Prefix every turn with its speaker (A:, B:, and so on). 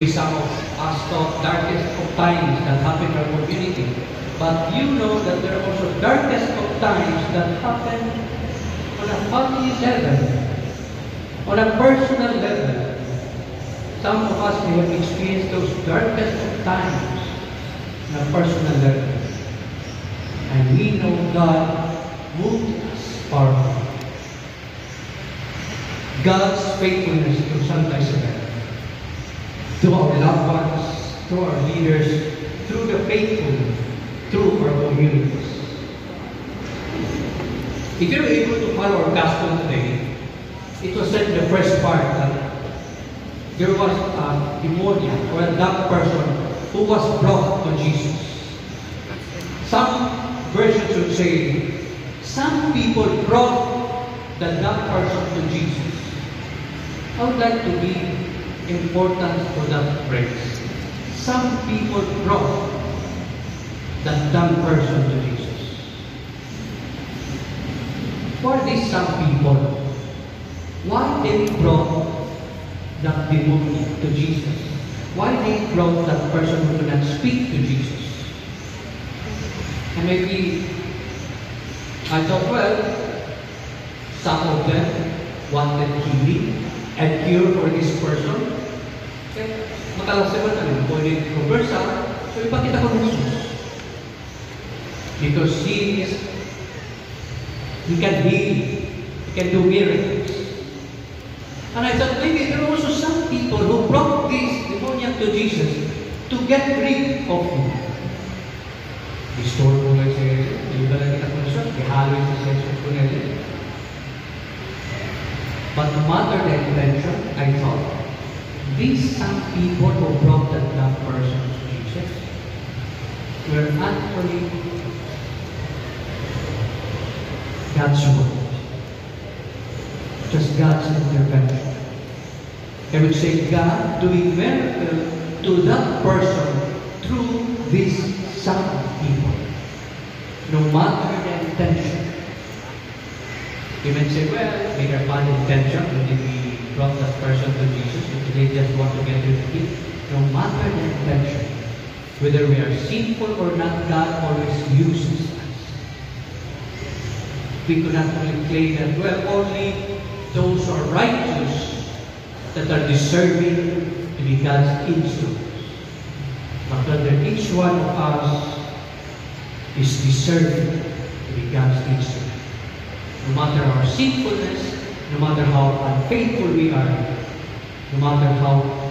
A: Some of us talk darkest of times that happen in our community. But you know that there are also darkest of times that happen on a family level, on a personal level. Some of us may have experienced those darkest of times on a personal level. And we know God moved us powerfully. God's faithfulness to Santa Isabel, to our loved ones, to our leaders, through the faithful, through our communities. If you're able to follow our gospel today, it was said in the first part that there was a demoniac or a dark person who was brought to Jesus. Some versions would say, some people brought the dark person to Jesus. I would like to be important for that phrase. Some people brought that dumb person to Jesus. Who are these some people? Why they brought that demoniac to Jesus? Why they brought that person who could not speak to Jesus? And maybe I thought, well, some of them wanted healing and cure for this person. Okay, makalasyaman namin, pwede conversa, so ipakita ko ng Jesus. Because he can heal, he can do miracles. And I thought maybe there are also some people who brought this demoniac to Jesus to get rid of him. Restore mo lang siya, yung talaga kita konsyos, ihalo yung session ko nila. But no matter the intention, I thought, these some people who brought that person to Jesus were actually God's word. Just God's intervention. I would say God doing miracle to that person through these some people. No matter the intention. You may say, well, they are bad intention when we brought that person to Jesus, if they just want to get rid of him. No matter the intention, whether we are sinful or not, God always uses us. We could not only claim that, well, only those who are righteous that are deserving to be God's instruments. But rather, each one of us is deserving to be God's instrument. No matter our sinfulness, no matter how unfaithful we are, no matter how